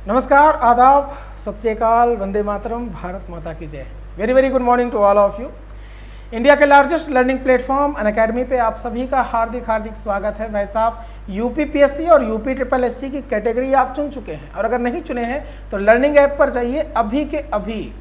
नमस्कार, आदाब, सत श्री अकाल, वंदे मातरम, भारत माता की जय। Very very good morning to all of you. India के लार्जेस्ट लर्निंग प्लेटफॉर्म अनअकैडमी पे आप सभी का हार्दिक हार्दिक स्वागत है। भाई साहब, यूपीपीएससी और यूपी ट्रिपल एससी की कैटेगरी आप चुन चुके हैं, और अगर नहीं चुने हैं तो लर्निंग ऐप पर जाइए, अभी के अभी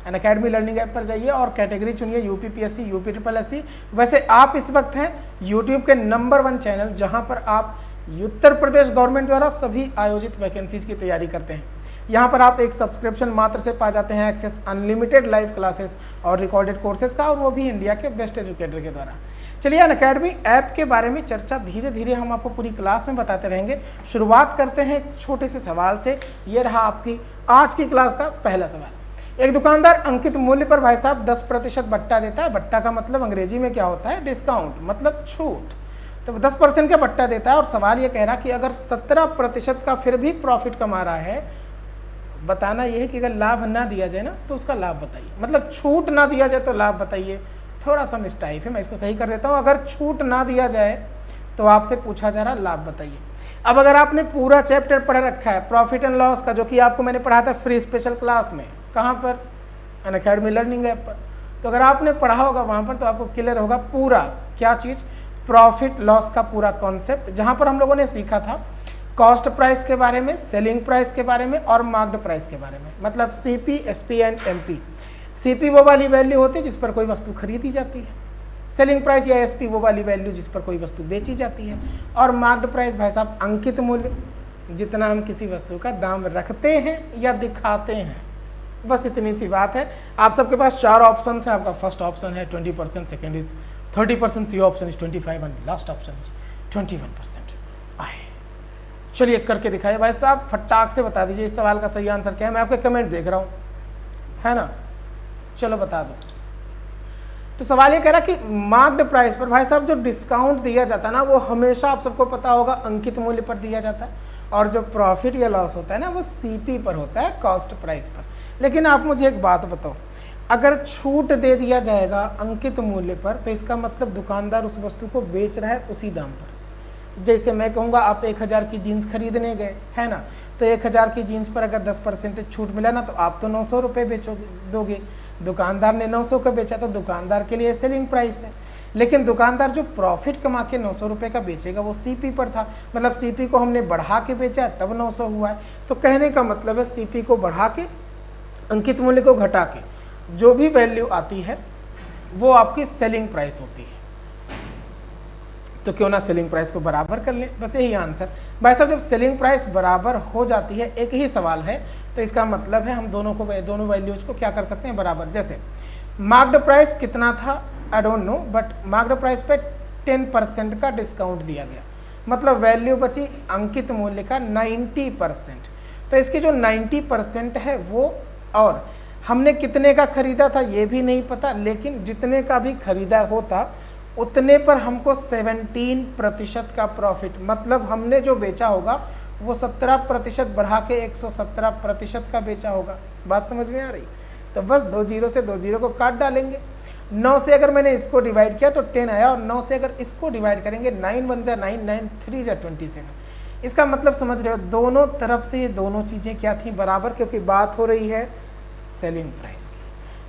अनअकैडमी लर्निंग ऐप पर जाइए और कैटेगरी चुनिए यूपीपीएससी यूपी ट्रिपल एससी। वैसे आप इस वक्त हैं यूट्यूब के नंबर 1 चैनल, जहां पर आप उत्तर प्रदेश गवर्नमेंट द्वारा सभी आयोजित वैकेंसीज की तैयारी करते हैं। यहाँ पर आप एक सब्सक्रिप्शन मात्र से पा जाते हैं एक्सेस अनलिमिटेड लाइव क्लासेस और रिकॉर्डेड कोर्सेज का, और वो भी इंडिया के बेस्ट एजुकेटर के द्वारा। चलिए, अनअकैडमी ऐप के बारे में चर्चा धीरे धीरे हम आपको पूरी क्लास में बताते रहेंगे। शुरुआत करते हैं एक छोटे से सवाल से। ये रहा आपकी आज की क्लास का पहला सवाल। एक दुकानदार अंकित मूल्य पर भाई साहब 10% बट्टा देता है। बट्टा का मतलब अंग्रेजी में क्या होता है? डिस्काउंट, मतलब छूट। तो 10% का बट्टा देता है, और सवाल ये कह रहा कि अगर 17% का फिर भी प्रॉफिट कमा रहा है, बताना यह है कि अगर लाभ ना दिया जाए ना तो उसका लाभ बताइए। मतलब छूट ना दिया जाए तो लाभ बताइए। थोड़ा सा मिस्टाइप है, मैं इसको सही कर देता हूँ। अगर छूट ना दिया जाए तो आपसे पूछा जा रहा लाभ बताइए। अब अगर आपने पूरा चैप्टर पढ़ रखा है प्रॉफिट एंड लॉस का, जो कि आपको मैंने पढ़ा था फ्री स्पेशल क्लास में, कहाँ पर? अनअकैडमी लर्निंग ऐप पर। तो अगर आपने पढ़ा होगा वहाँ पर तो आपको क्लियर होगा पूरा क्या चीज़, प्रॉफिट लॉस का पूरा कॉन्सेप्ट, जहाँ पर हम लोगों ने सीखा था कॉस्ट प्राइस के बारे में, सेलिंग प्राइस के बारे में और मार्क्ड प्राइस के बारे में। मतलब CP, SP and MP. CP वो वाली वैल्यू होती है जिस पर कोई वस्तु खरीदी जाती है, सेलिंग प्राइस या एसपी वो वाली वैल्यू जिस पर कोई वस्तु बेची जाती है, और मार्क्ड प्राइस भाई साहब अंकित मूल्य, जितना हम किसी वस्तु का दाम रखते हैं या दिखाते हैं। बस इतनी सी बात है। आप सबके पास 4 ऑप्शन है। आपका फर्स्ट ऑप्शन है 20%, second is 30%, C option is 25 and last option is 21%। आए, चलिए करके दिखाइए भाई साहब, फटाक से बता दीजिए इस सवाल का सही आंसर क्या है। मैं आपके कमेंट देख रहा हूँ, है ना? चलो बता दो। तो सवाल ये कह रहा कि मार्क्ड प्राइस पर भाई साहब जो डिस्काउंट दिया जाता है ना, वो हमेशा आप सबको पता होगा अंकित मूल्य पर दिया जाता है, और जो प्रॉफिट या लॉस होता है ना वो सीपी पर होता है, कॉस्ट प्राइस पर। लेकिन आप मुझे एक बात बताओ, अगर छूट दे दिया जाएगा अंकित मूल्य पर तो इसका मतलब दुकानदार उस वस्तु को बेच रहा है उसी दाम पर। जैसे मैं कहूँगा आप 1000 की जीन्स खरीदने गए, है ना? तो 1000 की जीन्स पर अगर 10% छूट मिला ना तो आप तो 900 रुपये दोगे। दुकानदार ने 900 का बेचा तो दुकानदार के लिए सेलिंग प्राइस है। लेकिन दुकानदार जो प्रॉफिट कमा के 900 रुपये का बेचेगा वो सीपी पर था। मतलब सीपी को हमने बढ़ा के बेचा तब 900 हुआ है। तो कहने का मतलब है सीपी को बढ़ा के, अंकित मूल्य को घटा के जो भी वैल्यू आती है वो आपकी सेलिंग प्राइस होती है। तो क्यों ना सेलिंग प्राइस को बराबर कर लें, बस यही आंसर। भाई साहब, जब सेलिंग प्राइस बराबर हो जाती है, एक ही सवाल है, तो इसका मतलब है हम दोनों वैल्यूज को क्या कर सकते हैं, बराबर। जैसे मार्क्ड प्राइस कितना था, I don't know, but marked price पे 10% का डिस्काउंट दिया गया, मतलब वैल्यू बची अंकित मूल्य का 90%। तो इसकी जो 90% है वो, और हमने कितने का खरीदा था ये भी नहीं पता, लेकिन जितने का भी खरीदा होता उतने पर हमको 17% का प्रॉफिट, मतलब हमने जो बेचा होगा वो 17% बढ़ा के 117% का बेचा होगा। बात समझ में आ रही? तो बस 2 जीरो से 2 जीरो को काट डालेंगे। 9 से अगर मैंने इसको डिवाइड किया तो 10 आया, और 9 से अगर इसको डिवाइड करेंगे 9 1 जा 9, 9 3 जा 27। इसका मतलब समझ रहे हो, दोनों तरफ से ये दोनों चीज़ें क्या थी, बराबर, क्योंकि बात हो रही है सेलिंग प्राइस की।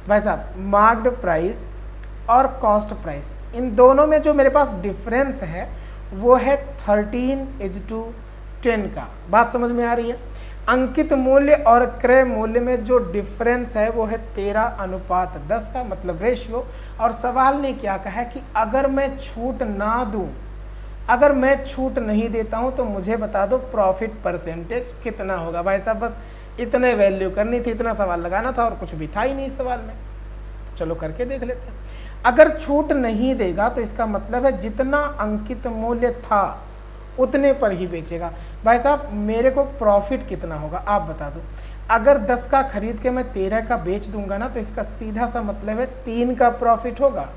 भाई साहब, मार्क्ड प्राइस और कॉस्ट प्राइस, इन दोनों में जो मेरे पास डिफरेंस है वो है 13:10 का। बात समझ में आ रही है? अंकित मूल्य और क्रय मूल्य में जो डिफरेंस है वो है 13:10 का, मतलब रेशियो। और सवाल ने क्या कहा है कि अगर मैं छूट ना दूं, अगर मैं छूट नहीं देता हूं तो मुझे बता दो प्रॉफिट परसेंटेज कितना होगा। भाई साहब, बस इतने वैल्यू करनी थी, इतना सवाल लगाना था, और कुछ भी था ही नहीं इस सवाल में। चलो करके देख लेते हैं। अगर छूट नहीं देगा तो इसका मतलब है जितना अंकित मूल्य था उतने पर ही बेचेगा। भाई साहब, मेरे को प्रॉफिट कितना होगा आप बता दो। अगर 10 का खरीद के मैं 13 का बेच दूंगा ना तो इसका सीधा सा मतलब है 3 का प्रॉफिट होगा।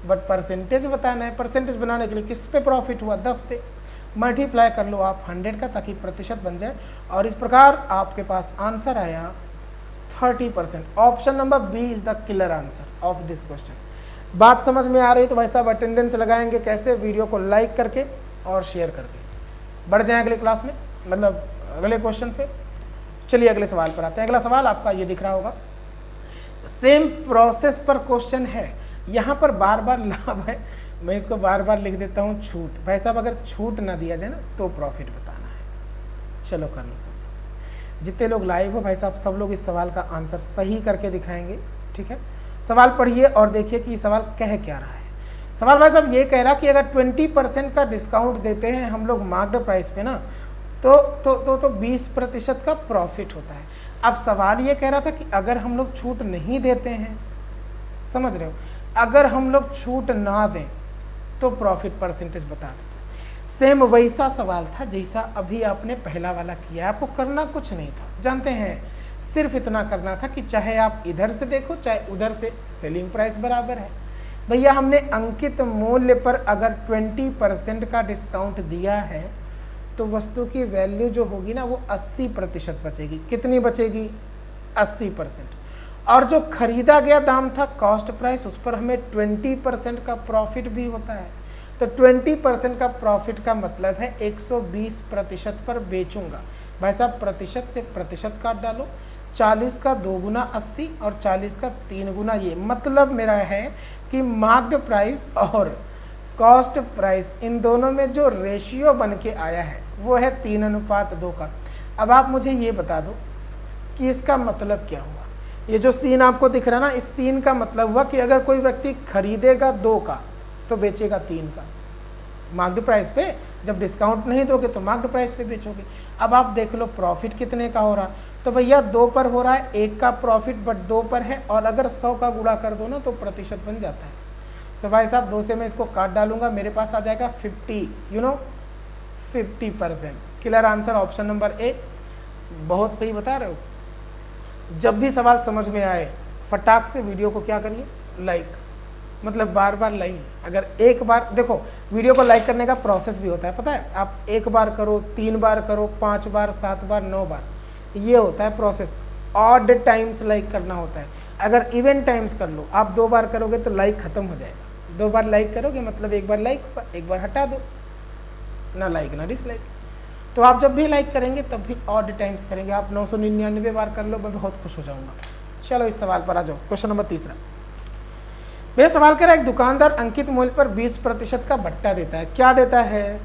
बट परसेंटेज बताना है, परसेंटेज बनाने के लिए किस पे प्रॉफिट हुआ, 10 पे। मल्टीप्लाई कर लो आप 100 का, ताकि प्रतिशत बन जाए, और इस प्रकार आपके पास आंसर आया 30%। Option number B is the killer answer of this question. बात समझ में आ रही तो भाई साहब अटेंडेंस लगाएंगे कैसे? वीडियो को लाइक करके और शेयर करके। बढ़ जाए अगले क्लास में, मतलब अगले क्वेश्चन पे। चलिए अगले सवाल पर आते हैं। अगला सवाल आपका ये दिख रहा होगा, सेम प्रोसेस पर क्वेश्चन है, यहाँ पर बार बार लाभ है, मैं इसको बार बार लिख देता हूँ छूट। भाई साहब अगर छूट ना दिया जाए ना तो प्रॉफिट बताना है। चलो कर लो सब, जितने लोग लाइव हो भाई साहब सब लोग इस सवाल का आंसर सही करके दिखाएंगे, ठीक है। सवाल पढ़िए और देखिए कि ये सवाल कह क्या रहा है। सवाल भाई साहब ये कह रहा कि अगर 20% का डिस्काउंट देते हैं हम लोग मार्क्ड प्राइस पे ना तो 20% का प्रॉफिट होता है। अब सवाल ये कह रहा था कि अगर हम लोग छूट नहीं देते हैं, समझ रहे हो, अगर हम लोग छूट ना दें तो प्रॉफिट परसेंटेज बता दो। सेम वैसा सवाल था जैसा अभी आपने पहला वाला किया, आपको करना कुछ नहीं था, जानते हैं, सिर्फ इतना करना था कि चाहे आप इधर से देखो चाहे उधर से, सेलिंग प्राइस बराबर है। भैया हमने अंकित मूल्य पर अगर 20% का डिस्काउंट दिया है तो वस्तु की वैल्यू जो होगी ना वो 80% बचेगी। कितनी बचेगी? 80%। और जो खरीदा गया दाम था कॉस्ट प्राइस, उस पर हमें 20% का प्रॉफिट भी होता है। तो 20% का प्रॉफिट का मतलब है 120% पर बेचूंगा। भाई साहब प्रतिशत से प्रतिशत काट डालो, 40 का 2 गुना 80 और 40 का 3 गुना ये, मतलब मेरा है कि मार्क्ड प्राइस और कॉस्ट प्राइस इन दोनों में जो रेशियो बन के आया है वो है 3:2 का। अब आप मुझे ये बता दो कि इसका मतलब क्या हुआ। ये जो सीन आपको दिख रहा है ना, इस सीन का मतलब हुआ कि अगर कोई व्यक्ति खरीदेगा 2 का तो बेचेगा 3 का मार्क्ड प्राइस पे। जब डिस्काउंट नहीं दोगे तो मार्क्ड प्राइस पे बेचोगे। अब आप देख लो प्रॉफिट कितने का हो रहा, तो भैया 2 पर हो रहा है, 1 का प्रॉफिट बट 2 पर है, और अगर 100 का गुणा कर दो ना तो प्रतिशत बन जाता है। सो भाई साहब 2 से मैं इसको काट डालूंगा, मेरे पास आ जाएगा 50%। Clear answer option number A. बहुत सही बता रहे हो। जब भी सवाल समझ में आए फटाक से वीडियो को क्या करिए, लाइक, मतलब बार बार लाइक। अगर एक बार देखो, वीडियो को लाइक करने का प्रोसेस भी होता है, पता है, आप 1 बार करो, 3 बार करो, 5 बार, 7 बार, 9 बार, ये होता है प्रोसेस। ऑड टाइम्स लाइक करना होता है। अगर इवन टाइम्स कर लो, आप 2 बार करोगे तो लाइक खत्म हो जाएगा। 2 बार लाइक करोगे मतलब 1 बार लाइक होगा, 1 बार हटा दो, ना लाइक ना डिसलाइक। तो आप जब भी लाइक करेंगे तब भी ऑड टाइम्स करेंगे। आप 999 बार कर लो, मैं बहुत खुश हो जाऊंगा। चलो इस सवाल पर आ जाओ। Question number 3। यह सवाल कर रहा है, एक दुकानदार अंकित मूल्य पर 20% का बट्टा देता है। क्या देता है?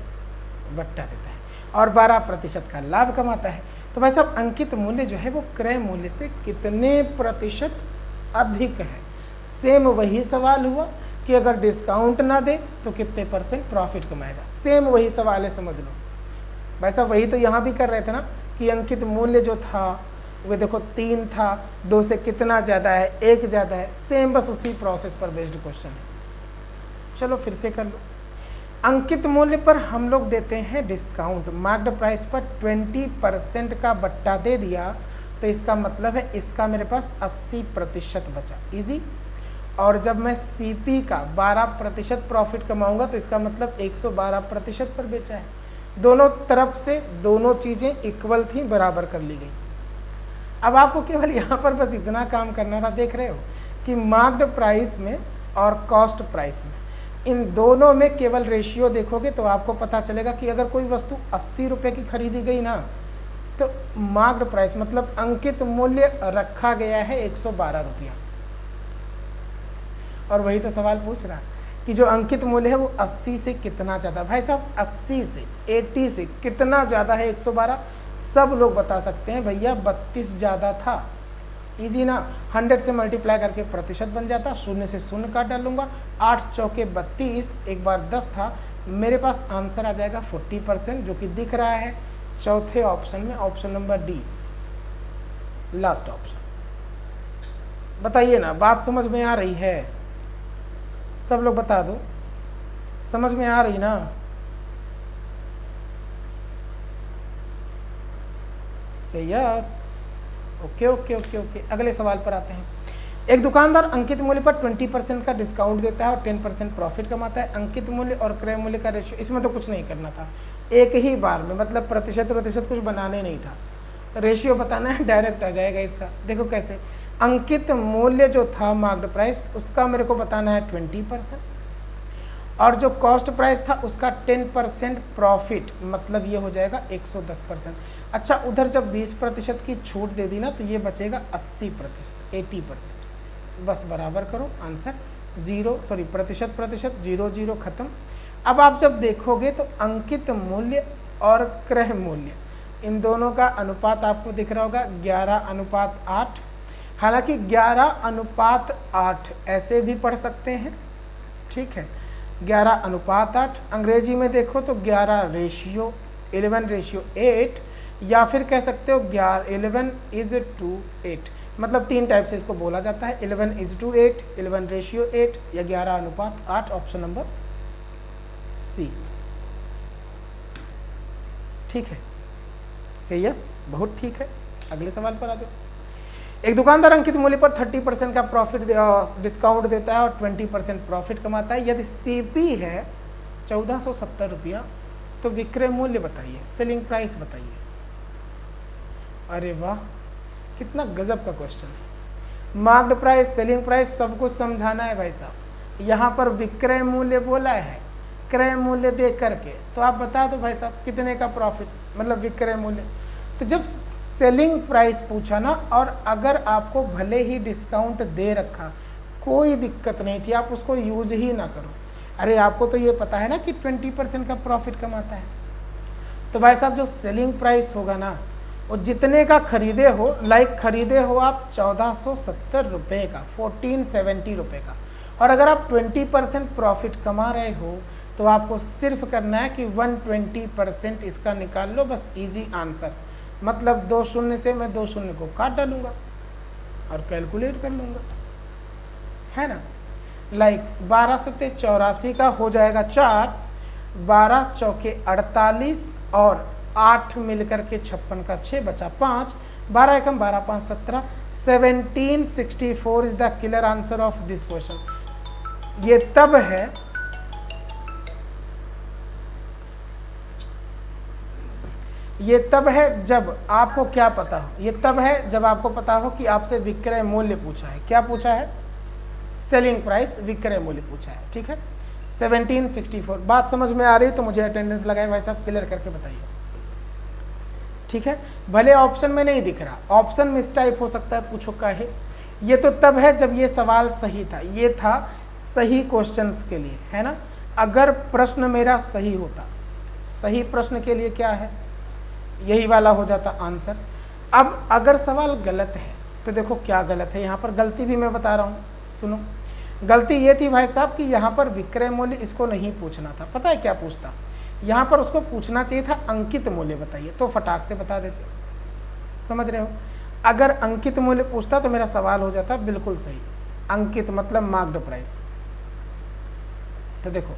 बट्टा देता है, और 12% का लाभ कमाता है। तो भाई साहब अंकित मूल्य जो है वो क्रय मूल्य से कितने प्रतिशत अधिक है? सेम वही सवाल हुआ कि अगर डिस्काउंट ना दे तो कितने % प्रॉफिट कमाएगा। सेम वही सवाल है, समझ लो भाई साहब। वही तो यहाँ भी कर रहे थे ना कि अंकित मूल्य जो था वो देखो 3 था, 2 से कितना ज़्यादा है, 1 ज़्यादा है। सेम बस उसी प्रोसेस पर बेस्ड क्वेश्चन है। चलो फिर से कर लो। अंकित मूल्य पर हम लोग देते हैं डिस्काउंट, मार्क्ड प्राइस पर 20% का बट्टा दे दिया, तो इसका मतलब है इसका मेरे पास 80% बचा। इजी। और जब मैं सीपी का 12% प्रॉफिट कमाऊंगा तो इसका मतलब 112% पर बेचा है। दोनों तरफ से दोनों चीज़ें इक्वल थी, बराबर कर ली गई। अब आपको केवल यहाँ पर बस इतना काम करना था, देख रहे हो कि मार्क्ड प्राइस में और कॉस्ट प्राइस में इन दोनों में केवल रेशियो देखोगे तो आपको पता चलेगा कि अगर कोई वस्तु 80 रुपये की खरीदी गई ना तो मार्क्ड प्राइस मतलब अंकित मूल्य रखा गया है 112 रुपया। और वही तो सवाल पूछ रहा कि जो अंकित मूल्य है वो 80 से कितना ज़्यादा। भाई साहब 80 से 80 से कितना ज़्यादा है 112? सब लोग बता सकते हैं भैया 32 ज़्यादा था। इजी ना, 100 से मल्टीप्लाई करके प्रतिशत बन जाता, 0 से 0 काट डालूंगा, 8 चौके 32, एक बार 10 था, मेरे पास आंसर आ जाएगा 40%, जो कि दिख रहा है चौथे ऑप्शन में, option number D, last option. बताइए ना, बात समझ में आ रही है? सब लोग बता दो, समझ में आ रही ना? से yes. Okay okay okay okay. अगले सवाल पर आते हैं। एक दुकानदार अंकित मूल्य पर 20% का डिस्काउंट देता है और 10% प्रॉफिट कमाता है। अंकित मूल्य और क्रय मूल्य का रेशियो, इसमें तो कुछ नहीं करना था, एक ही बार में, मतलब प्रतिशत कुछ बनाने नहीं था, रेशियो बताना है, डायरेक्ट आ जाएगा इसका। देखो कैसे, अंकित मूल्य जो था मार्क्ड प्राइस उसका मेरे को बताना है 20%, और जो कॉस्ट प्राइस था उसका 10% प्रॉफिट, मतलब ये हो जाएगा 110%। अच्छा, उधर जब 20% की छूट दे दी ना तो ये बचेगा 80%, 80%। बस बराबर करो, आंसर प्रतिशत 0 खत्म। अब आप जब देखोगे तो अंकित मूल्य और क्रय मूल्य, इन दोनों का अनुपात आपको दिख रहा होगा 11:8। हालांकि 11:8 ऐसे भी पढ़ सकते हैं, ठीक है, 11:8। अंग्रेजी में देखो तो 11:8, या फिर कह सकते हो 11:8, मतलब 3 टाइप से इसको बोला जाता है, 11:8, 11:8 या 11:8। ऑप्शन नंबर सी, ठीक है, से यस, बहुत ठीक है। अगले सवाल पर आ जाओ। एक दुकानदार अंकित मूल्य पर 30% का प्रॉफिट डिस्काउंट देता है और 20% प्रॉफिट कमाता है। यदि सीपी है 1470 रुपया, तो विक्रय मूल्य बताइए, सेलिंग प्राइस बताइए। अरे वाह, कितना गजब का क्वेश्चन है। मार्क्ड प्राइस, सेलिंग प्राइस सब कुछ समझाना है भाई साहब। यहाँ पर विक्रय मूल्य बोला है, क्रय मूल्य दे करके, तो आप बता दो भाई साहब कितने का प्रॉफिट, मतलब विक्रय मूल्य। तो जब सेलिंग प्राइस पूछा ना, और अगर आपको भले ही डिस्काउंट दे रखा, कोई दिक्कत नहीं थी, आप उसको यूज ही ना करो। अरे आपको तो ये पता है ना कि 20% का प्रॉफिट कमाता है। तो भाई साहब जो सेलिंग प्राइस होगा ना, वो जितने का खरीदे हो, लाइक खरीदे हो आप 1470 रुपये का, 1470 रुपये का, और अगर आप 20% प्रॉफिट कमा रहे हो तो आपको सिर्फ करना है कि 120% इसका निकाल लो, बस इजी आंसर। मतलब 2 शून्य से मैं 2 शून्य को काट डालूंगा और कैलकुलेट कर लूँगा, है ना। लाइक 12 सत्ते 84 का हो जाएगा 4, 12 चौके 48 और 8 मिलकर के 56 का 6 बचा 5, 12 एकम 12 5 17, 1764 is the clear answer of this question. ये तब है जब आपको क्या पता हो, ये तब है जब आपको पता हो कि आपसे विक्रय मूल्य पूछा है। क्या पूछा है? सेलिंग प्राइस, विक्रय मूल्य पूछा है, ठीक है। 1764, बात समझ में आ रही तो मुझे अटेंडेंस लगाए भाई साहब, क्लियर करके बताइए, ठीक है। भले ऑप्शन में नहीं दिख रहा, ऑप्शन मिस टाइप हो सकता है, पूछो काहे। ये तो तब है जब ये सवाल सही था, ये था सही क्वेश्चंस के लिए, है ना। अगर प्रश्न मेरा सही होता, सही प्रश्न के लिए क्या है, यही वाला हो जाता आंसर। अब अगर सवाल गलत है तो देखो क्या गलत है, यहाँ पर गलती भी मैं बता रहा हूँ, सुनो। गलती ये थी भाई साहब कि यहाँ पर विक्रय मूल्य इसको नहीं पूछना था। पता है क्या पूछता, यहाँ पर उसको पूछना चाहिए था अंकित मूल्य बताइए, तो फटाक से बता देते। समझ रहे हो, अगर अंकित मूल्य पूछता तो मेरा सवाल हो जाता बिल्कुल सही। अंकित मतलब मार्क्ड प्राइस। तो देखो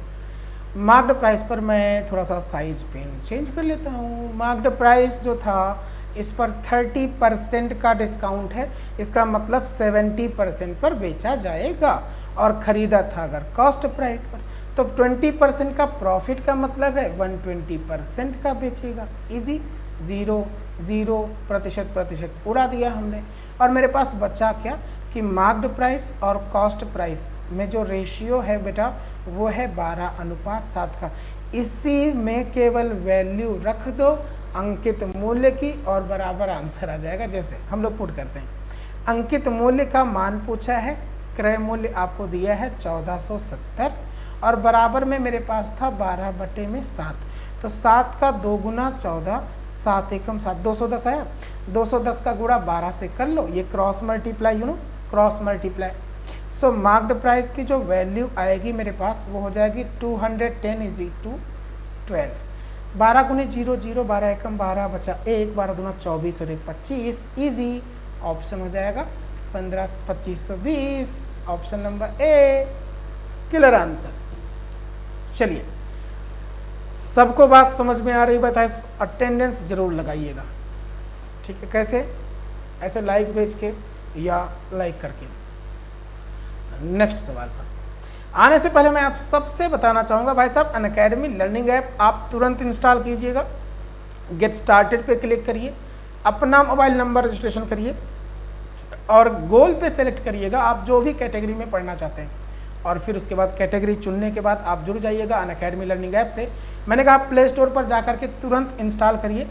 मार्क्ड प्राइस पर मैं थोड़ा सा साइज पेन चेंज कर लेता हूँ। मार्क्ड प्राइस जो था इस पर 30% का डिस्काउंट है, इसका मतलब 70% पर बेचा जाएगा, और ख़रीदा था अगर कॉस्ट प्राइस पर तो 20% का प्रॉफिट का मतलब है 120% का बेचेगा। इजी, 0% उड़ा दिया हमने, और मेरे पास बचा क्या कि मार्क्ड प्राइस और कॉस्ट प्राइस में जो रेशियो है बेटा वो है 12:7 का। इसी में केवल वैल्यू रख दो अंकित मूल्य की और बराबर आंसर आ जाएगा। जैसे हम लोग पुट करते हैं, अंकित मूल्य का मान पूछा है, क्रय मूल्य आपको दिया है 1470, और बराबर में मेरे पास था 12/7, तो 7 का 2 गुना 14, 7 एकम 7, 210 आया। 210 का गुणा 12 से कर लो, ये क्रॉस मल्टीप्लाई, क्रॉस मल्टीप्लाई। सो मार्क्ड प्राइस की जो वैल्यू आएगी मेरे पास वो हो जाएगी 210 = 12। 12 गुने 0 0, 12 एकम 12 बचा 1, 12 दूना 24 और 1 25। ईजी, ऑप्शन हो जाएगा 15 2520, option number A clear answer. चलिए, सबको बात समझ में आ रही, बताए अटेंडेंस जरूर लगाइएगा, ठीक है। कैसे? ऐसे लाइक भेज के या लाइक करके। नेक्स्ट सवाल पर आने से पहले मैं आप सबसे बताना चाहूँगा भाई साहब, अनअकैडमी लर्निंग ऐप आप तुरंत इंस्टॉल कीजिएगा। गेट स्टार्टेड पे क्लिक करिए, अपना मोबाइल नंबर रजिस्ट्रेशन करिए और गोल पे सेलेक्ट करिएगा आप जो भी कैटेगरी में पढ़ना चाहते हैं। और फिर उसके बाद कैटेगरी चुनने के बाद आप जुड़ जाइएगा अनअकैडमी लर्निंग ऐप से। मैंने कहा प्ले स्टोर पर जा करके तुरंत इंस्टॉल करिए।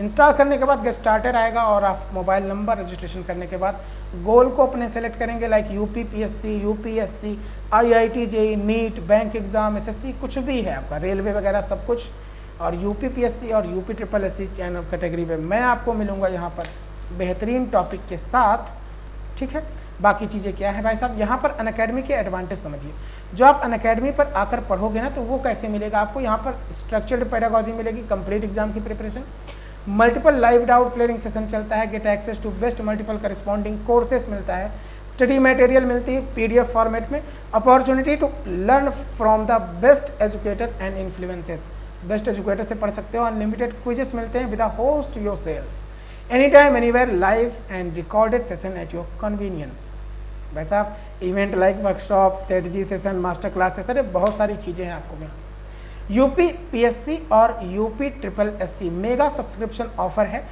इंस्टॉल करने के बाद गेट स्टार्टर आएगा और आप मोबाइल नंबर रजिस्ट्रेशन करने के बाद गोल को अपने सेलेक्ट करेंगे, like UPPSC, UPSC, IIT, JEE, NEET, bank exam, SSC, कुछ भी है आपका, रेलवे वगैरह सब कुछ। और यूपीपीएससी और UP triple SC channel category में मैं आपको मिलूंगा यहाँ पर बेहतरीन टॉपिक के साथ, ठीक है। बाकी चीज़ें क्या है भाई साहब, यहाँ पर अनअकैडमी के एडवांटेज समझिए। जो आप अनअकैडमी पर आकर पढ़ोगे ना तो वो कैसे मिलेगा आपको, यहाँ पर स्ट्रक्चर्ड पेडागॉजी मिलेगी, कंप्लीट एग्जाम की preparation, multiple live doubt clearing session चलता है, get access to best multiple corresponding courses मिलता है, स्टडी मटेरियल मिलती है पीडीएफ फॉर्मेट में, opportunity to learn from the best educator and influences, best educator से पढ़ सकते हो, अनलिमिटेड क्विजेस मिलते हैं with a host yourself, any time anywhere, live and recorded session at your convenience. भाई साहब event like workshop, strategy session, master classes, अरे बहुत सारी चीज़ें हैं आपको में। यूपी पीएससी और UP triple SC mega subscription offer है।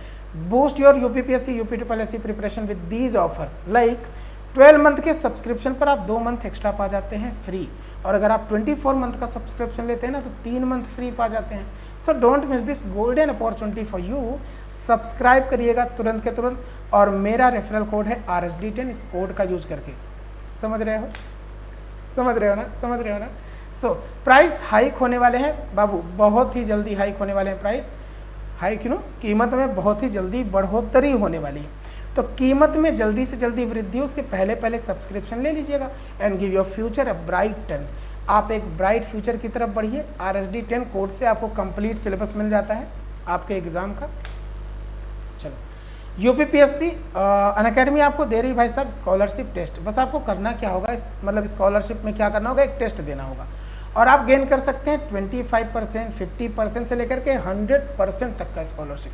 Boost your UP PSC, UP triple SC preparation with these offers, like 12 month के सब्सक्रिप्शन पर आप 2 मंथ एक्स्ट्रा पा जाते हैं फ्री, और अगर आप 24 मंथ का सब्सक्रिप्शन लेते हैं ना तो 3 मंथ फ्री पा जाते हैं। So don't miss this golden opportunity for you. Subscribe करिएगा तुरंत के तुरंत, और मेरा रेफरल कोड है RSD10, इस कोड का यूज करके, समझ रहे हो, समझ रहे हो ना, समझ रहे हो ना। सो प्राइस हाइक होने वाले हैं बाबू, बहुत ही जल्दी हाइक होने वाले हैं, प्राइस हाइक क्यों, कीमत में बहुत ही जल्दी बढ़ोतरी होने वाली है। तो कीमत में जल्दी से जल्दी वृद्धि, उसके पहले पहले सब्सक्रिप्शन ले लीजिएगा and give your future a bright turn. आप एक ब्राइट फ्यूचर की तरफ बढ़िए। RSD10 कोड से आपको कंप्लीट सिलेबस मिल जाता है आपके एग्जाम का। चलो यूपीपीएससी अनअकैडमी आपको दे रही भाई साहब स्कॉलरशिप टेस्ट। बस आपको करना क्या होगा, इस मतलब स्कॉलरशिप में क्या करना होगा, एक टेस्ट देना होगा और आप गेन कर सकते हैं 25%, 50% से लेकर के 100% तक का स्कॉलरशिप।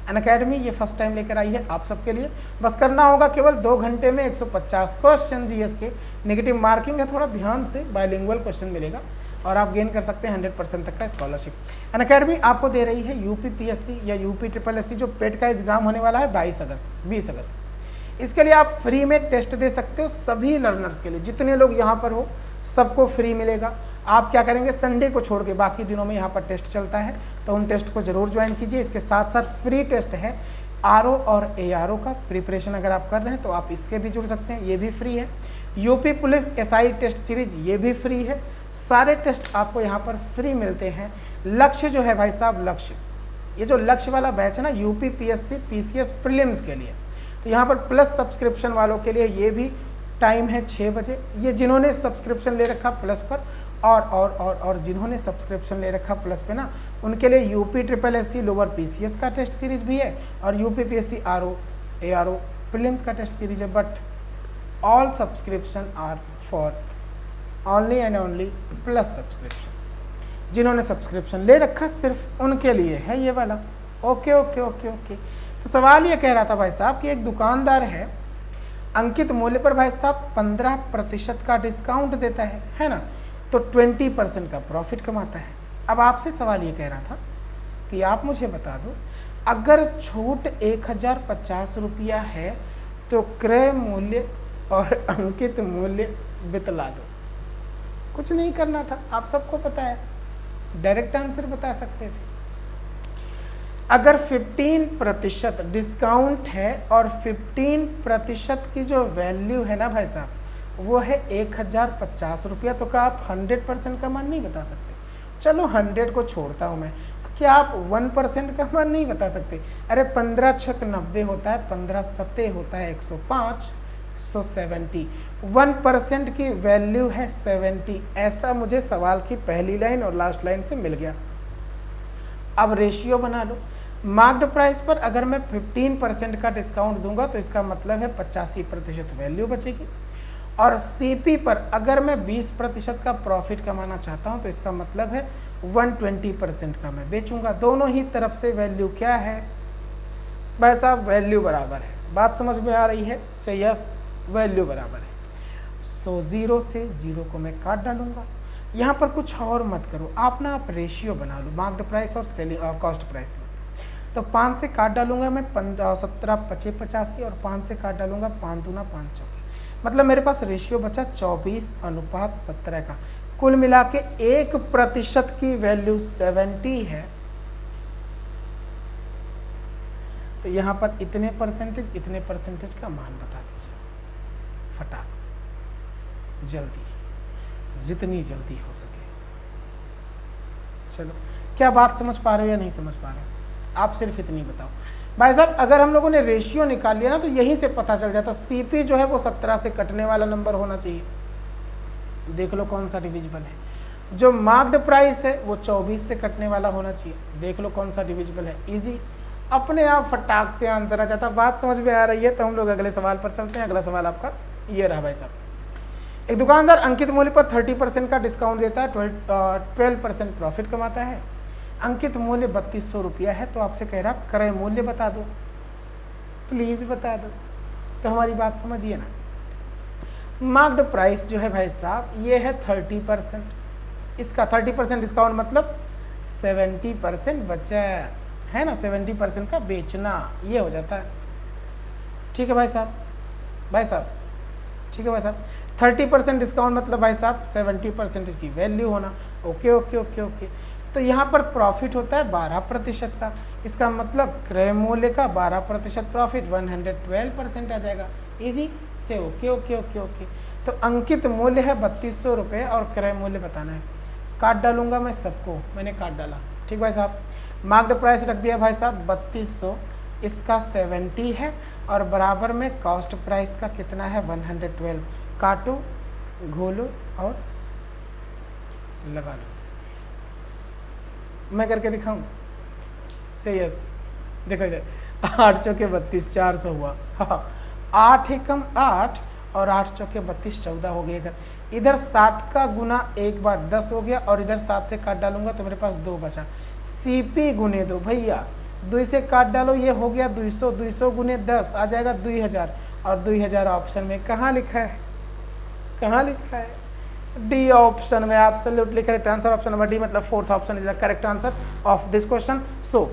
अनअकैडमी ये फर्स्ट टाइम लेकर आई है आप सबके लिए। बस करना होगा केवल 2 घंटे में 150 क्वेश्चन जीएस के, नेगेटिव मार्किंग है, थोड़ा ध्यान से बाइलिंगुअल क्वेश्चन मिलेगा और आप गेन कर सकते हैं 100% तक का स्कॉलरशिप। अनअकैडमी आपको दे रही है यूपीपीएससी या यूपी ट्रिपल एससी जो पेट का एग्जाम होने वाला है 20 अगस्त। इसके लिए आप फ्री में टेस्ट दे सकते हो सभी लर्नर्स के लिए, जितने लोग यहाँ पर हो सबको फ्री मिलेगा। आप क्या करेंगे, संडे को छोड़ के बाकी दिनों में यहाँ पर टेस्ट चलता है तो उन टेस्ट को जरूर ज्वाइन कीजिए। इसके साथ साथ फ्री टेस्ट है आरओ और एआरओ का प्रिपरेशन अगर आप कर रहे हैं तो आप इसके भी जुड़ सकते हैं, ये भी फ्री है। UP police SI test series ये भी फ्री है। सारे टेस्ट आपको यहाँ पर फ्री मिलते हैं। लक्ष्य जो है भाई साहब, लक्ष्य ये जो लक्ष्य वाला बैच है ना यूपी पीएससी पीसीएस प्रीलिम्स के लिए, तो यहाँ पर प्लस सब्सक्रिप्शन वालों के लिए ये भी टाइम है 6 बजे। ये जिन्होंने सब्सक्रिप्शन ले रखा प्लस पर और जिन्होंने सब्सक्रिप्शन ले रखा प्लस पे ना, उनके लिए UP triple SC lower PCS का टेस्ट सीरीज भी है और UP PSC RO ARO prelims का टेस्ट सीरीज है। But all subscription are for only and only plus subscription. जिन्होंने सब्सक्रिप्शन ले रखा सिर्फ उनके लिए है ये वाला। Okay okay okay okay. तो सवाल ये कह रहा था भाई साहब कि एक दुकानदार है, अंकित मूल्य पर भाई साहब 15% का डिस्काउंट देता है ना, तो 20% का प्रॉफिट कमाता है। अब आपसे सवाल ये कह रहा था कि आप मुझे बता दो, अगर छूट 1050 रुपया है तो क्रय मूल्य और अंकित मूल्य बतला दो। कुछ नहीं करना था, आप सबको पता है, डायरेक्ट आंसर बता सकते थे। अगर 15% डिस्काउंट है और 15% की जो वैल्यू है ना भाई साहब वो है 1050 रुपया, तो क्या आप 100% का मान नहीं बता सकते? चलो 100 को छोड़ता हूँ मैं, क्या आप 1% का मान नहीं बता सकते? अरे 15 छक 90 होता है, 15 सत्ते होता है 105, 170। 1% की वैल्यू है 70। ऐसा मुझे सवाल की पहली लाइन और लास्ट लाइन से मिल गया। अब रेशियो बना लो। मार्क्ड प्राइस पर अगर मैं 15% का डिस्काउंट दूंगा तो इसका मतलब है 85% वैल्यू बचेगी, और सीपी पर अगर मैं 20% का प्रॉफिट कमाना चाहता हूं तो इसका मतलब है 120% का मैं बेचूंगा। दोनों ही तरफ से वैल्यू क्या है भाई साहब? वैल्यू बराबर है। बात समझ में आ रही है? से यस, वैल्यू बराबर है। सो 0 से 0 को मैं काट डालूंगा। यहाँ पर कुछ और मत करो, आप ना आप रेशियो बना लो मार्क्ड प्राइस और सेलिंग कॉस्ट प्राइस में। तो 5 से काट डालूंगा मैं 17 5 85 और 5 से काट डालूंगा 5 दूना 5 चौके। मतलब मेरे पास रेशियो बचा 24:17 का। कुल मिला के 1% की वैल्यू 70 है, तो यहां पर इतने परसेंटेज का मान बता दीजिए फटाक से, जल्दी, जितनी जल्दी हो सके। चलो, क्या बात समझ पा रहे हो या नहीं समझ पा रहे हो? आप सिर्फ इतनी बताओ भाई साहब। अगर हम लोगों ने रेशियो निकाल लिया ना तो यहीं से पता चल जाता, सीपी जो है वो 17 से कटने वाला नंबर होना चाहिए। देख लो कौन सा डिविजिबल है। जो मार्क्ड प्राइस है वो 24 से कटने वाला होना चाहिए। देख लो कौन सा डिविजिबल है। इजी, अपने आप फटाक से आंसर आ जाता। बात समझ में आ रही है तो हम लोग अगले सवाल पर चलते हैं। अगला सवाल आपका ये रहा भाई साहब। एक दुकानदार अंकित मूल्य पर 30% का डिस्काउंट देता है, 12% प्रॉफिट कमाता है। अंकित मूल्य 3200 रुपया है, तो आपसे कह रहा क्रय मूल्य बता दो, प्लीज बता दो। तो हमारी बात समझिए ना, मार्क्ड प्राइस जो है भाई साहब ये है 30%। इसका 30% डिस्काउंट मतलब 70% बचत है ना, 70% का बेचना, ये हो जाता है। ठीक है भाई साहब, ठीक है भाई साहब। 30% डिस्काउंट मतलब भाई साहब 70% की वैल्यू होना। Okay okay okay okay. तो यहाँ पर प्रॉफिट होता है 12% का, इसका मतलब क्रय मूल्य का 12% प्रॉफिट 112% आ जाएगा। इजी से ओके ओके ओके ओके। तो अंकित मूल्य है 3200 रुपये और क्रय मूल्य बताना है। काट डालूंगा मैं सबको, मैंने काट डाला। ठीक भाई साहब, मार्क्ड प्राइस रख दिया भाई साहब 3200, इसका 70 है और बराबर में कॉस्ट प्राइस का कितना है 112। काटो, घोलो और लगा लो। मैं करके दिखाऊं? से यस, देखो इधर 8 चौके 32, 400 हुआ। हाँ, 8 एकम 8 और 8 चौके 32, 14 हो गया। इधर 7 का गुना एक बार 10 हो गया और इधर 7 से काट डालूंगा तो मेरे पास 2 बचा। सीपी गुने 2 भैया, 2 से काट डालो, ये हो गया 200, 200 गुने 10 आ जाएगा 2000 और 2000 ऑप्शन में कहाँ लिखा है? कहाँ लिखा है? डी ऑप्शन में। Absolutely correct answer, option number D, मतलब fourth option is the correct answer of this question. So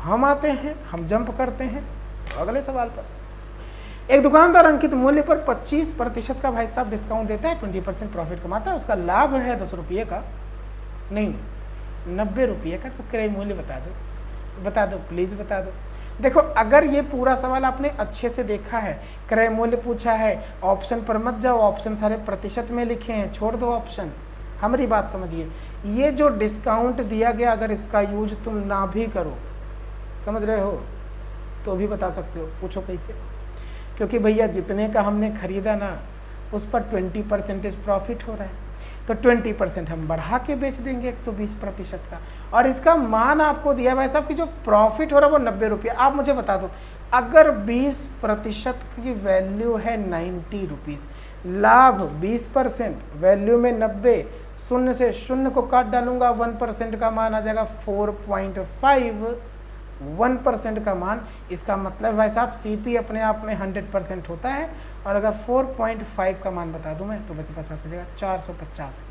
हम आते हैं, हम जंप करते हैं अगले सवाल पर। एक दुकानदार अंकित मूल्य पर 25% का भाई साहब डिस्काउंट देता है, 20% प्रॉफिट कमाता है। उसका लाभ है 10 रुपये का, नहीं 90 रुपये का। तो क्रय मूल्य बता दो प्लीज बता दो। देखो, अगर ये पूरा सवाल आपने अच्छे से देखा है, क्रय मूल्य पूछा है, ऑप्शन पर मत जाओ, ऑप्शन सारे प्रतिशत में लिखे हैं, छोड़ दो ऑप्शन। हमारी बात समझिए, ये जो डिस्काउंट दिया गया अगर इसका यूज तुम ना भी करो, समझ रहे हो, तो भी बता सकते हो। पूछो कैसे? क्योंकि भैया जितने का हमने खरीदा ना उस पर 20% प्रॉफिट हो रहा है, तो 20% हम बढ़ा के बेच देंगे 120% का। और इसका मान आपको दिया भाई साहब कि जो प्रॉफिट हो रहा है वो 90 रुपये। आप मुझे बता दो, अगर 20% की वैल्यू है 90 रुपीज़, लाभ 20%, वैल्यू में 90, शून्य से शून्य को काट डालूंगा, 1% का मान आ जाएगा 4.5, 1% का मान। इसका मतलब भाई साहब सीपी अपने आप में 100% होता है। और अगर 4.5 का मान बता दूं मैं तो बच्चे पास आ जाएगा 450।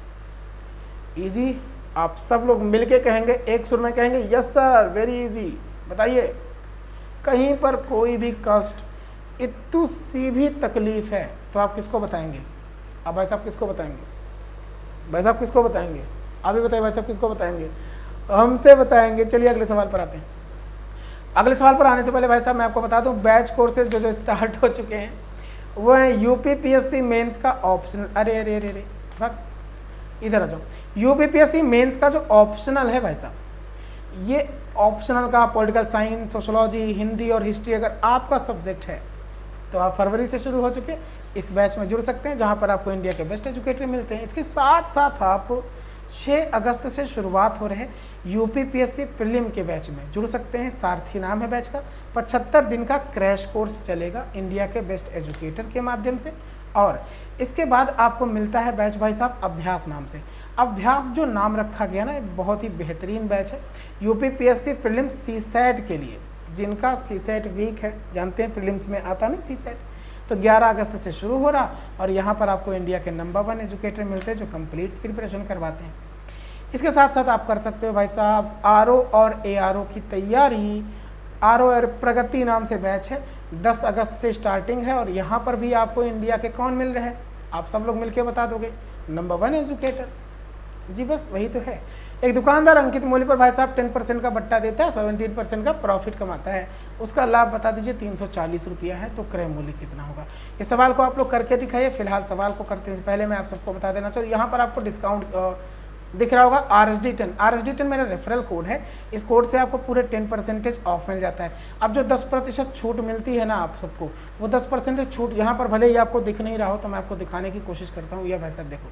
इजी, आप सब लोग मिलके कहेंगे, एक सुर में कहेंगे यस सर, वेरी इजी। बताइए, कहीं पर कोई भी कष्ट, इतू सी भी तकलीफ है तो आप किसको बताएंगे? अब भाई साहब किसको बताएंगे? भाई साहब किसको बताएंगे? आप ही बताइए भाई साहब किसको बताएंगे? हमसे बताएंगे। चलिए अगले सवाल पर आते हैं। अगले सवाल पर आने से पहले भाई साहब मैं आपको बता दूं, बैच कोर्सेज जो स्टार्ट हो चुके हैं वो है यूपीपीएससी मेंस का ऑप्शनल। अरे भाग, इधर आ जाओ। यूपीपीएससी मेंस का जो ऑप्शनल है भाई साहब, ये ऑप्शनल का पॉलिटिकल साइंस, सोशोलॉजी, हिंदी और हिस्ट्री अगर आपका सब्जेक्ट है तो आप फरवरी से शुरू हो चुके इस बैच में जुड़ सकते हैं, जहां पर आपको इंडिया के बेस्ट एजुकेटर मिलते हैं। इसके साथ साथ आप 6 अगस्त से शुरुआत हो रहे यूपीपीएससी प्रीलिम के बैच में जुड़ सकते हैं। सारथी नाम है बैच का। 75 दिन का क्रैश कोर्स चलेगा इंडिया के बेस्ट एजुकेटर के माध्यम से। और इसके बाद आपको मिलता है बैच भाई साहब अभ्यास नाम से। अभ्यास जो नाम रखा गया ना, बहुत ही बेहतरीन बैच है यूपीपीएससी प्रीलिम सीसैट के लिए। जिनका सीसैट वीक है, जानते हैं प्रीलिम्स में आता नहीं सीसैट, तो 11 अगस्त से शुरू हो रहा और यहाँ पर आपको इंडिया के नंबर 1 एजुकेटर मिलते हैं जो कंप्लीट प्रिपरेशन करवाते हैं। इसके साथ साथ आप कर सकते हो भाई साहब आरओ और एआरओ की तैयारी ROR प्रगति नाम से बैच है, 10 अगस्त से स्टार्टिंग है और यहाँ पर भी आपको इंडिया के कौन मिल रहे हैं, आप सब लोग मिलके बता दोगे, नंबर 1 एजुकेटर। जी बस वही तो है। एक दुकानदार अंकित मूल्य पर भाई साहब 10% का बट्टा देता है, 17% का प्रॉफिट कमाता है, उसका लाभ बता दीजिए 340 रुपया है, तो क्रय मूल्य कितना होगा। इस सवाल को आप लोग करके दिखाइए। फिलहाल सवाल को करते हैं पहले मैं आप सबको बता देना चाहूँ, यहाँ पर आपको डिस्काउंट दिख रहा होगा RSD10। RSD10 मेरा रेफरल कोड है, इस कोड से आपको पूरे 10% ऑफ मिल जाता है। अब जो 10% छूट मिलती है ना आप सबको, वो 10% छूट यहाँ पर भले ही आपको दिख नहीं रहा हो तो मैं आपको दिखाने की कोशिश करता हूँ। यह वैसे देखो,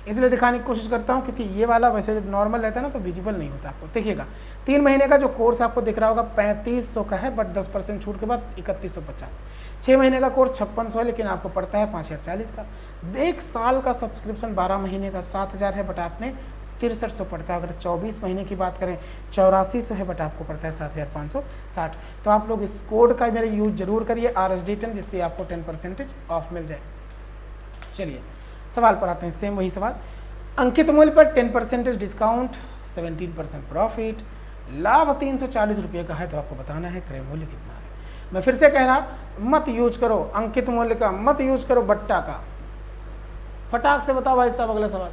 इसलिए दिखाने की कोशिश करता हूँ क्योंकि ये वाला वैसे जब नॉर्मल रहता है ना तो विजिबल नहीं होता आपको। देखिएगा 3 महीने का जो कोर्स आपको दिख रहा होगा 3500 का है, बट 10% छूट के बाद 3150। 6 महीने का कोर्स 5600 है, लेकिन आपको पड़ता है 5040 का। 1 साल का सब्सक्रिप्शन 12 महीने का 7000 है, बट आपने 6300 पड़ता है। अगर 24 महीने की बात करें 8400 है, बट आपको पड़ता है 7560। तो आप लोग इस कोड का मेरे यूज जरूर करिए RSD10, जिससे आपको 10% ऑफ मिल जाए। चलिए सवाल पर आते हैं, सेम वही सवाल। अंकित मूल्य पर 10% डिस्काउंट, 17% प्रॉफिट, लाभ 340 रुपये का है, तो आपको बताना है क्रय मूल्य कितना है। मैं फिर से कह रहा, मत यूज करो अंकित मूल्य का, मत यूज करो बट्टा का। फटाक से बताओ भाई साहब अगला सवाल।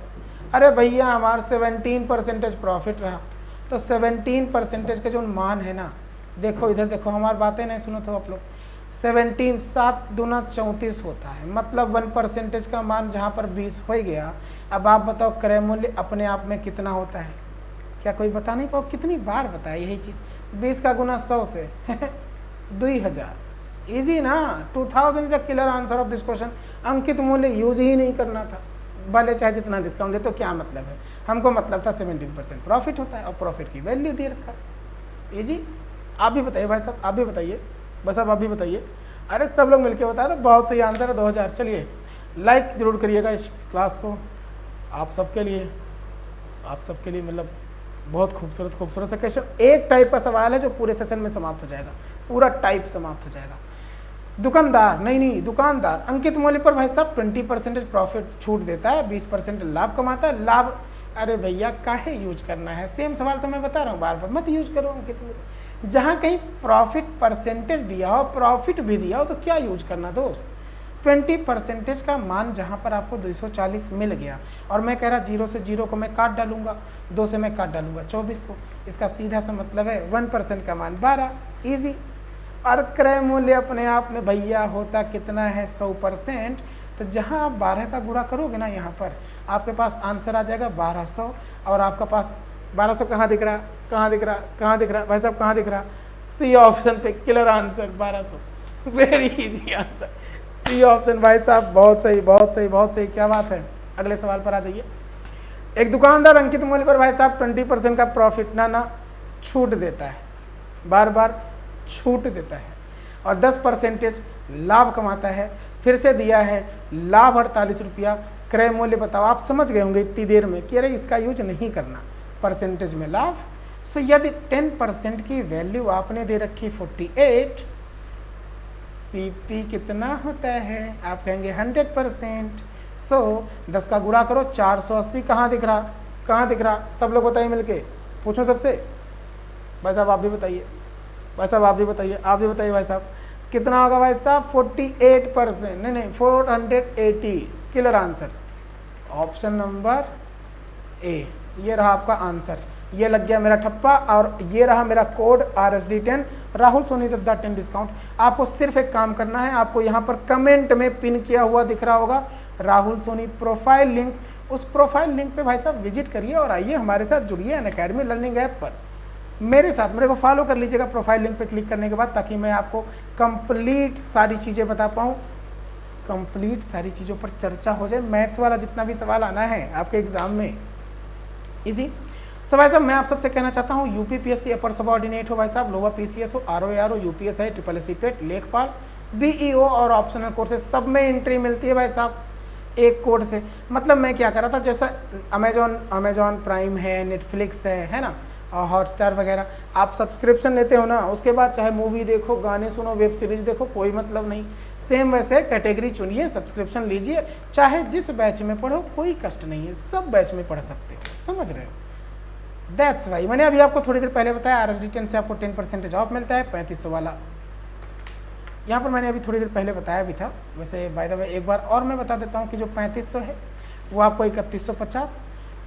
अरे भैया हमारा 17% प्रॉफिट रहा, तो 17% का जो मान है ना, देखो इधर देखो, हमारी बातें नहीं सुनो तो आप लोग। 17 7 दूना 34 होता है, मतलब 1% का मान जहाँ पर 20 हो गया। अब आप बताओ क्रय मूल्य अपने आप में कितना होता है, क्या कोई बता नहीं पाओ? कितनी बार बताया यही चीज़, 20 का गुना 100 से 2000। इजी ना, 2000 is the killer answer of this question. अंकित मूल्य यूज ही नहीं करना था, भले चाहे जितना डिस्काउंट दे, तो क्या मतलब है? हमको मतलब था 17% प्रॉफिट होता है और प्रॉफिट की वैल्यू दे रखा है। इजी। आप भी बताइए भाई साहब, आप भी बताइए, बस आप भी बताइए। अरे सब लोग मिलके बताए तो बहुत सही आंसर है 2000। चलिए लाइक जरूर करिएगा इस क्लास को, आप सबके लिए, आप सबके लिए मतलब बहुत खूबसूरत खूबसूरत सा क्वेश्चन। एक टाइप का सवाल है जो पूरे सेशन में समाप्त हो जाएगा, पूरा टाइप समाप्त हो जाएगा। दुकानदार नहीं दुकानदार अंकित मूल्य पर भाई साहब 20% प्रॉफिट छूट देता है, 20% लाभ कमाता है। लाभ, अरे भैया काहे यूज करना है? सेम सवाल तो मैं बता रहा हूँ बार बार, मत यूज करो अंकित मूल्य। जहाँ कहीं प्रॉफिट परसेंटेज दिया हो, प्रॉफिट भी दिया हो, तो क्या यूज करना दोस्त? 20% का मान जहाँ पर आपको 240 मिल गया, और मैं कह रहा 0 से 0 को मैं काट डालूंगा, 2 से मैं काट डालूंगा 24 को, इसका सीधा सा मतलब है 1% का मान 12। ईजी। और क्रय मूल्य अपने आप में भैया होता कितना है? 100%। तो जहाँ आप 12 का गुणा करोगे ना, यहाँ पर आपके पास आंसर आ जाएगा 1200। और आपका पास 1200 कहाँ दिख रहा, कहाँ दिख रहा, कहाँ दिख रहा भाई साहब, कहाँ दिख रहा? सी ऑप्शन पे killer answer 1200। Very easy answer, C option भाई साहब, बहुत सही बहुत सही बहुत सही, क्या बात है। अगले सवाल पर आ जाइए। एक दुकानदार अंकित मूल्य पर भाई साहब 20% का प्रॉफिट ना छूट देता है, बार बार छूट देता है, और 10% लाभ कमाता है। फिर से दिया है लाभ 48 रुपया, क्रय मूल्य बताओ। आप समझ गए होंगे इतनी देर में कि अरे इसका यूज नहीं करना, परसेंटेज में लाभ। सो यदि 10% की वैल्यू आपने दे रखी 48, सीपी कितना होता है? आप कहेंगे 100%। सो 10 का गुणा करो, 480 कहाँ दिख रहा, कहाँ दिख रहा? सब लोग बताइए मिलके, पूछो सबसे। भाई साहब आप भी बताइए, भाई साहब आप भी बताइए, आप भी बताइए भाई साहब कितना होगा भाई साहब? 48%, नहीं 480, killer answer. Option number A, ये रहा आपका आंसर। ये लग गया मेरा ठप्पा, और ये रहा मेरा code RSD10, Rahul Soni Datta 10 discount. आपको सिर्फ एक काम करना है, आपको यहाँ पर कमेंट में पिन किया हुआ दिख रहा होगा राहुल सोनी प्रोफाइल लिंक, उस प्रोफाइल लिंक पे भाई साहब विजिट करिए और आइए हमारे साथ जुड़िए अनअकैडमी लर्निंग ऐप पर मेरे साथ। मेरे को फॉलो कर लीजिएगा प्रोफाइल लिंक पे क्लिक करने के बाद, ताकि मैं आपको कंप्लीट सारी चीज़ें बता पाऊँ, कंप्लीट सारी चीज़ों पर चर्चा हो जाए। मैथ्स वाला जितना भी सवाल आना है आपके एग्जाम में, इजी। सो भाई साहब मैं आप सबसे कहना चाहता हूँ, यूपीपीएससी अपर सबऑर्डिनेट हो भाई साहब, लोअर पीसीएस हो, ROAR हो, यूपीएसआई, SSC पेट, लेखपाल, BEO और ऑप्शनल कोर्सेज, सब में एंट्री मिलती है भाई साहब एक कोड से। मतलब मैं क्या कर रहा था, जैसा अमेजॉन प्राइम है, नेटफ्लिक्स है ना, और हॉटस्टार वगैरह, आप सब्सक्रिप्शन लेते हो ना, उसके बाद चाहे मूवी देखो, गाने सुनो, वेब सीरीज देखो, कोई मतलब नहीं। सेम वैसे कैटेगरी चुनिए, सब्सक्रिप्शन लीजिए, चाहे जिस बैच में पढ़ो, कोई कष्ट नहीं है, सब बैच में पढ़ सकते हो, समझ रहे हो? दैट्स वाई मैंने अभी आपको थोड़ी देर पहले बताया RSD 10 से आपको 10% ऑफ मिलता है 3500 वाला। यहाँ पर मैंने अभी थोड़ी देर पहले बताया भी था, वैसे बाय द वे एक बार और मैं बता देता हूँ कि जो 3500 है वो आपको 3150,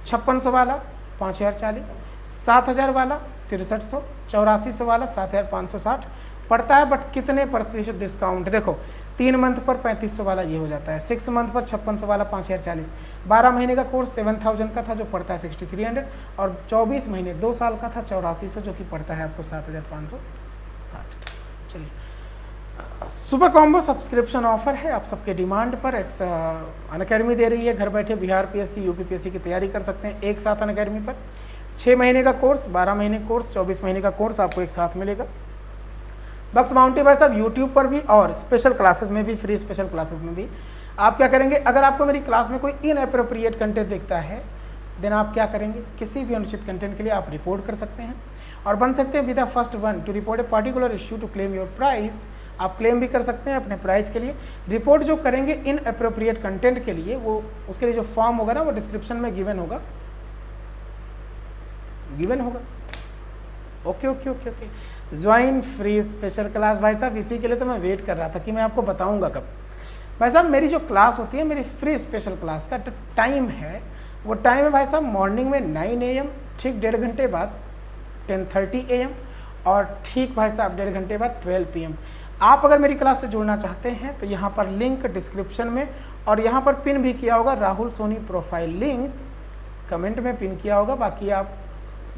5600 वाला 5040, 7000 वाला 6300, 8400 वाला 7560 पड़ता है। बट कितने प्रतिशत डिस्काउंट, देखो 3 मंथ पर 3500 वाला ये हो जाता है, 6 मंथ पर 5600 वाला 5040, 12 महीने का कोर्स 7000 का था जो पड़ता है 6300, और 24 महीने 2 साल का था 8400 जो कि पड़ता है आपको 7560। चलिए, सुपर कॉम्बो सब्सक्रिप्शन ऑफर है आप सबके डिमांड पर अनअकैडमी दे रही है। घर बैठे बिहार PSC UPPSC की तैयारी कर सकते हैं एक साथ अनअकैडमी पर। 6 महीने का कोर्स, 12 महीने कोर्स, 24 महीने का कोर्स आपको एक साथ मिलेगा। बक्स बाउंटी भाई साहब यूट्यूब पर भी और स्पेशल क्लासेस में भी, फ्री स्पेशल क्लासेस में भी। आप क्या करेंगे, अगर आपको मेरी क्लास में कोई इनएप्रोप्रिएट कंटेंट दिखता है देन आप क्या करेंगे, किसी भी अनुचित कंटेंट के लिए आप रिपोर्ट कर सकते हैं और बन सकते हैं with the first one to report a particular issue to claim your price. आप क्लेम भी कर सकते हैं अपने प्राइस के लिए। रिपोर्ट जो करेंगे इनएप्रोप्रिएट कंटेंट के लिए, वो उसके लिए जो फॉर्म होगा ना वो डिस्क्रिप्शन में गिवन होगा। Okay. Join free special class भाई साहब, इसी के लिए तो मैं वेट कर रहा था कि मैं आपको बताऊंगा कब। भाई साहब मेरी जो क्लास होती है, मेरी फ्री स्पेशल क्लास का टाइम है, वो टाइम है भाई साहब मॉर्निंग में 9 AM, ठीक 1.5 घंटे बाद 10:30 AM, और ठीक भाई साहब 1.5 घंटे बाद 12 PM। आप अगर मेरी क्लास से जुड़ना चाहते हैं तो यहाँ पर लिंक डिस्क्रिप्शन में, और यहाँ पर पिन भी किया होगा Rahul Soni profile link, comment में पिन किया होगा, बाकी आप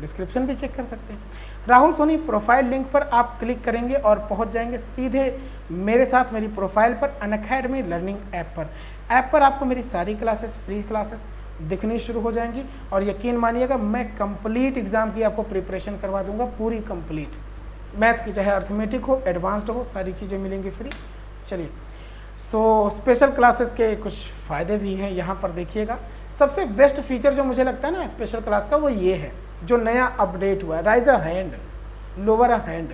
डिस्क्रिप्शन भी चेक कर सकते हैं। राहुल सोनी प्रोफाइल लिंक पर आप क्लिक करेंगे और पहुंच जाएंगे सीधे मेरे साथ मेरी प्रोफाइल पर अनअकैडमी लर्निंग ऐप पर। ऐप पर आपको मेरी सारी क्लासेस, फ्री क्लासेस दिखनी शुरू हो जाएंगी, और यकीन मानिएगा मैं कंप्लीट एग्जाम की आपको प्रिपरेशन करवा दूंगा, पूरी कंप्लीट मैथ की, चाहे अर्थमेटिक हो, एडवांस्ड हो, सारी चीज़ें मिलेंगी फ्री। चलिए, स्पेशल क्लासेस के कुछ फ़ायदे भी हैं, यहाँ पर देखिएगा। सबसे बेस्ट फीचर जो मुझे लगता है ना स्पेशल क्लास का, वो ये है जो नया अपडेट हुआ है, rise a hand, lower a hand.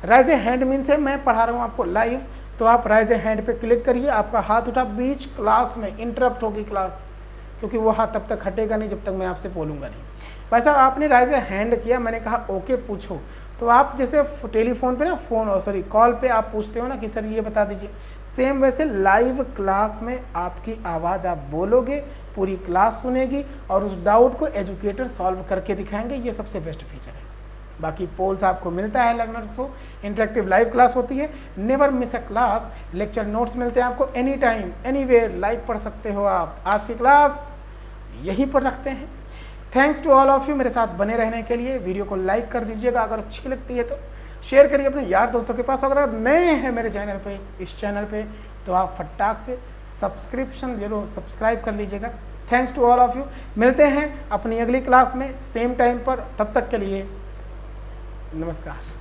Rise A hand means है मैं पढ़ा रहा हूँ आपको लाइव, तो आप राइज ए हैंड पे क्लिक करिए, आपका हाथ उठा, बीच क्लास में इंटरप्ट होगी क्लास, क्योंकि वो हाथ तब तक हटेगा नहीं जब तक मैं आपसे बोलूँगा नहीं। भाई साहब आपने राइज ए हैंड किया, मैंने कहा ओके पूछो, तो आप जैसे टेलीफोन पे ना कॉल पे आप पूछते हो ना कि सर ये बता दीजिए, सेम वैसे लाइव क्लास में आपकी आवाज़ आप बोलोगे, पूरी क्लास सुनेगी और उस डाउट को एजुकेटर सॉल्व करके दिखाएंगे। ये सबसे बेस्ट फीचर है। बाकी पोल्स आपको मिलता है लर्नर्स को, इंटरेक्टिव लाइव क्लास होती है, नेवर मिस अ क्लास, लेक्चर नोट्स मिलते हैं आपको एनी टाइम एनीवेयर, लाइव पढ़ सकते हो आप। आज की क्लास यहीं पर रखते हैं। Thanks to all of you मेरे साथ बने रहने के लिए। वीडियो को लाइक कर दीजिएगा, अगर अच्छी लगती है तो शेयर करिए अपने यार दोस्तों के पास। अगर नए हैं मेरे चैनल पे, इस चैनल पे, तो आप फटाक से सब्सक्रिप्शन जरूर सब्सक्राइब कर लीजिएगा। Thanks to all of you. मिलते हैं अपनी अगली क्लास में सेम टाइम पर, तब तक के लिए नमस्कार।